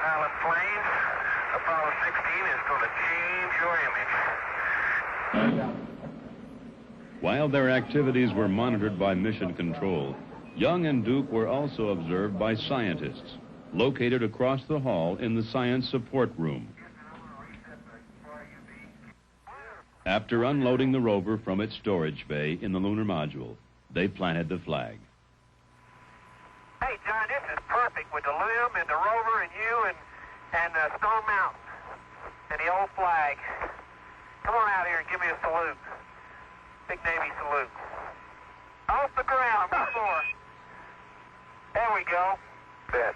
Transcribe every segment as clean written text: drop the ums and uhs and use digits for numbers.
Pilot planes, Apollo16 is going to change your image. While their activities were monitored by Mission Control, Young and Duke were also observed by scientists, located across the hall in the Science Support Room. After unloading the rover from its storage bay in the lunar module, they planted the flag. Hey, John, this is perfect with the limb and the rover and you and Stone Mountain and the old flag. Come on out here and give me a salute. Big Navy salute. Off the ground, one more. There we go. Good.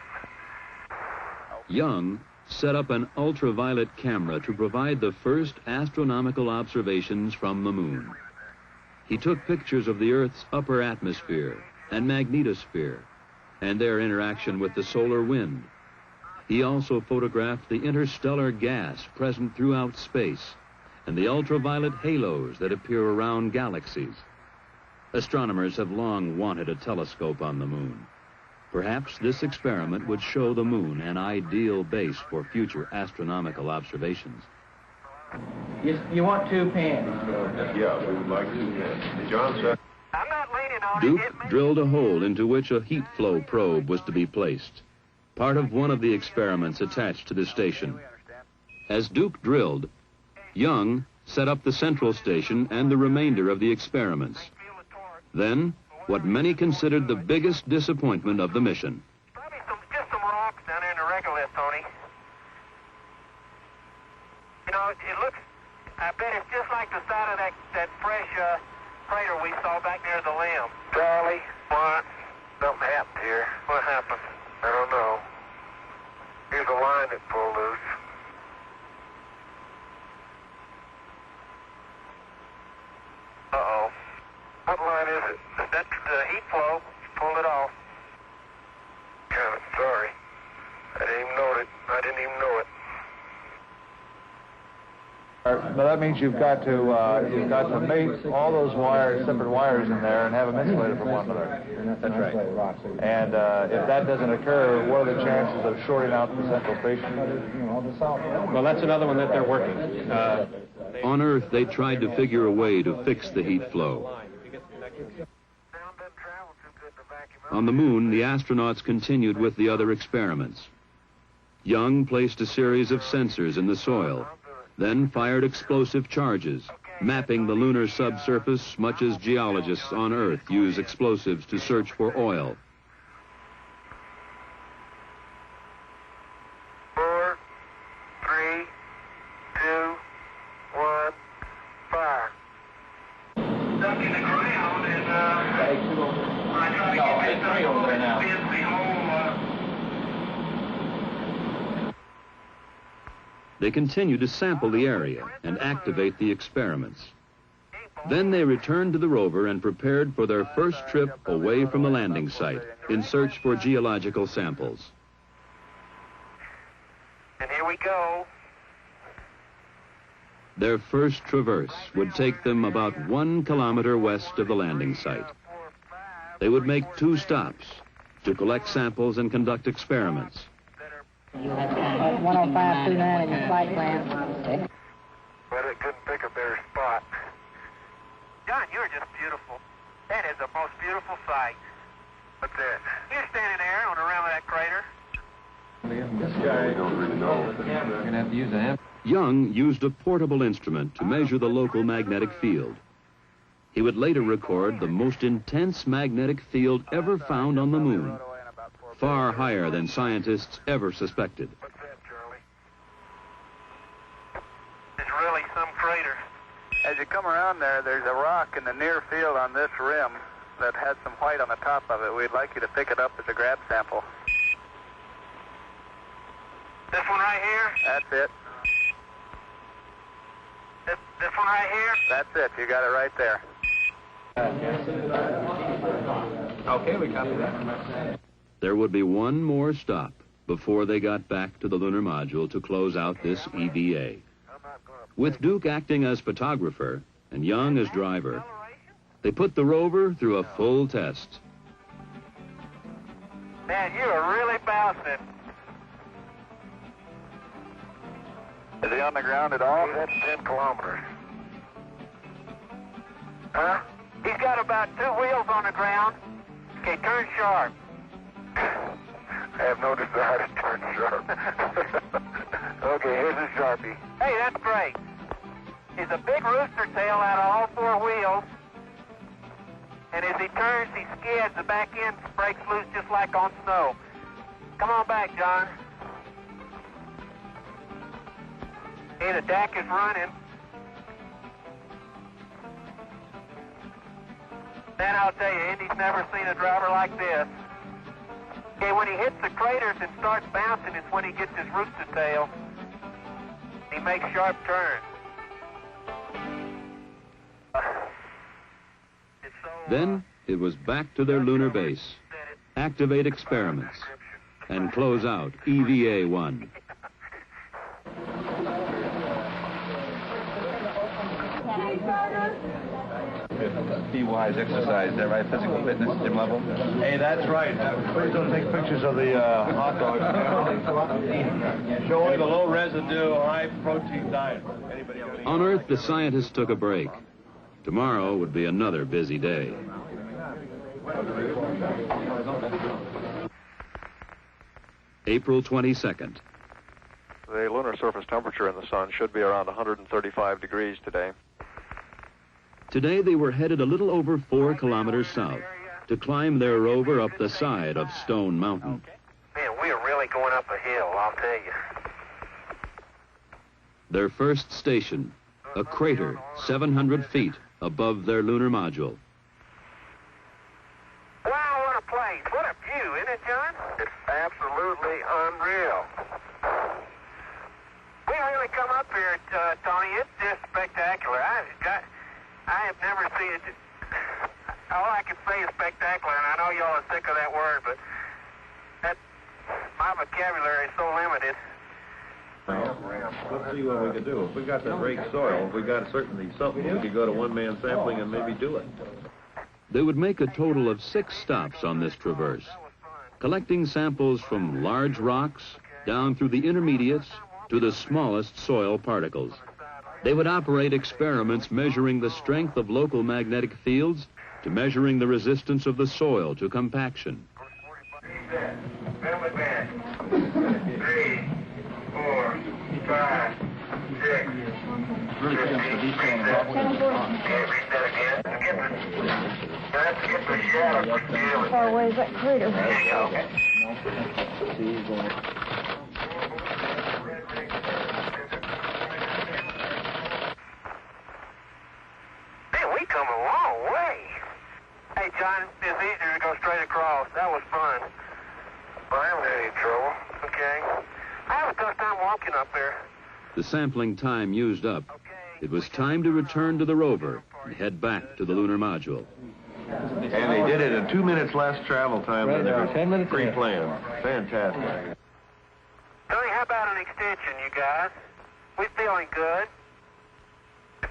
Young set up an ultraviolet camera to provide the first astronomical observations from the moon. He took pictures of the Earth's upper atmosphere and magnetosphere and their interaction with the solar wind. He also photographed the interstellar gas present throughout space and the ultraviolet halos that appear around galaxies. Astronomers have long wanted a telescope on the moon. Perhaps this experiment would show the moon an ideal base for future astronomical observations. You want 2 pans? Yeah, we would like 2 pans. John said... I'm not leaning on Duke it. drilled a hole into which a heat flow probe was to be placed, part of one of the experiments attached to the station. As Duke drilled, Young set up the central station and the remainder of the experiments. Then, what many considered the biggest disappointment of the mission. Probably just some rocks down there in the regolith, Tony. You know, it looks, I bet it's just like the side of that fresh crater we saw back near the limb. Charlie, what? Something happened here. What happened? I don't know. Here's a line that pulled loose. Uh-oh. What line is it? That's the heat flow. Pulled it off. God, I'm sorry. I didn't even know it. But that means you've got to mate all those wires, separate wires in there, and have them insulated from one another. That's right. And if that doesn't occur, what are the chances of shorting out the central station? Well, that's another one that they're working. On Earth, they tried to figure a way to fix the heat flow. On the moon, the astronauts continued with the other experiments. Young placed a series of sensors in the soil, then fired explosive charges, mapping the lunar subsurface much as geologists on Earth use explosives to search for oil. 4, 3, 2, 1, fire. Stuck in the ground and I try to get this up over there now. They continued to sample the area and activate the experiments. Then they returned to the rover and prepared for their first trip away from the landing site in search for geological samples. And here we go. Their first traverse would take them about 1 kilometer west of the landing site. They would make 2 stops to collect samples and conduct experiments. 10529 in your flight plan. But it couldn't pick a better spot. John, you're just beautiful. That is the most beautiful sight. What's that? You're standing there on the rim of that crater. This guy, I don't really know. You're going to have to use an amp. Young used a portable instrument to measure the local magnetic field. He would later record the most intense magnetic field ever found on the moon, far higher than scientists ever suspected. What's that, Charlie? It's really some crater. As you come around there, there's a rock in the near field on this rim that has some white on the top of it. We'd like you to pick it up as a grab sample. This one right here? That's it. This one right here? That's it. You got it right there. Okay, we copy that. There would be one more stop before they got back to the lunar module to close out this EVA. With Duke acting as photographer and Young as driver, they put the rover through a full test. Man, you are really bouncing. he on the ground at all? That's 10 kilometers. Huh? He's got about 2 wheels on the ground. Okay, turn sharp. I have no desire to turn sharp. Okay, here's a Sharpie. Hey, that's great. He's a big rooster tail out of all 4 wheels. And as he turns, he skids. The back end breaks loose just like on snow. Come on back, John. Hey, the deck is running. Man, I'll tell you, Indy's never seen a driver like this. Okay, when he hits the craters and starts bouncing, it's when he gets his rooster tail. He makes sharp turns. Then it was back to their lunar base, activate experiments, and close out EVA-1. P-wise exercise, is that right? Physical fitness, gym level? Hey, that's right. Please don't take pictures of the hot dogs. Showing the low residue, high protein diet. On Earth, the scientists took a break. Tomorrow would be another busy day. April 22nd. The lunar surface temperature in the sun should be around 135 degrees today. Today they were headed a little over 4 kilometers south to climb their rover up the side of Stone Mountain. Man, we are really going up a hill, I'll tell you. Their first station, a crater 700 feet above their lunar module. Wow, what a place. What a view, isn't it, John? It's absolutely unreal. We really come up here, Tony. It's just spectacular. I have never seen it. All I can say is spectacular, and I know y'all are sick of that word, but my vocabulary is so limited. Let's see what we can do. If we got the rake soil, we got certainly something. We could go to one-man sampling and maybe do it. They would make a total of 6 stops on this traverse, collecting samples from large rocks down through the intermediates to the smallest soil particles. They would operate experiments measuring the strength of local magnetic fields to measuring the resistance of the soil to compaction. 3, 4, 5, 6. Really good for these kind of Okay, read that again. Skip the shadow for How far away is that crater? There you go. Man, we come a long way. Hey, John, it's easier to go straight across. That was fun. Well, I haven't had any trouble. Okay. I have a tough time walking up there. The sampling time used up, it was time to return to the rover and head back to the lunar module. And they did it in 2 minutes less travel time than they were 10 minutes pre-planned. Fantastic. Tony, how about an extension, you guys? We feeling good.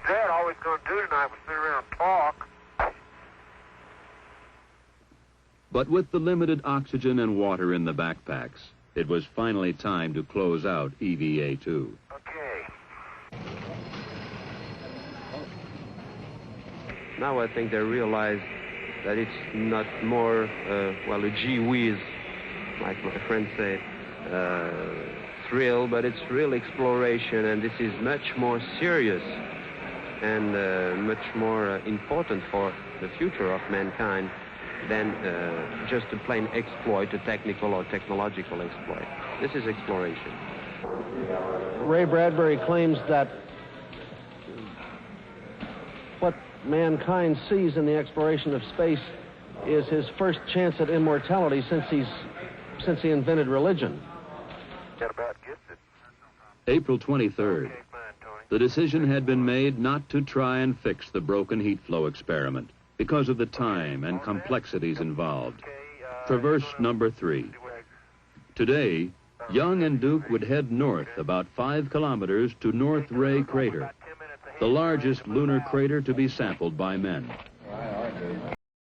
Dad all we're going to do tonight was sit around and talk. But with the limited oxygen and water in the backpacks, it was finally time to close out EVA-2. Okay. Now I think they realize that it's not more, a gee whiz, like my friend said, thrill, but it's real exploration, and this is much more serious and much more important for the future of mankind than just a plain exploit, a technical or technological exploit. This is exploration. Ray Bradbury claims that what mankind sees in the exploration of space is his first chance at immortality since he invented religion. That about gets it. April 23rd. Okay, fine, Tony. The decision had been made not to try and fix the broken heat flow experiment because of the time and complexities involved. Traverse number 3. Today, Young and Duke would head north about 5 kilometers to North Ray Crater, the largest lunar crater to be sampled by men.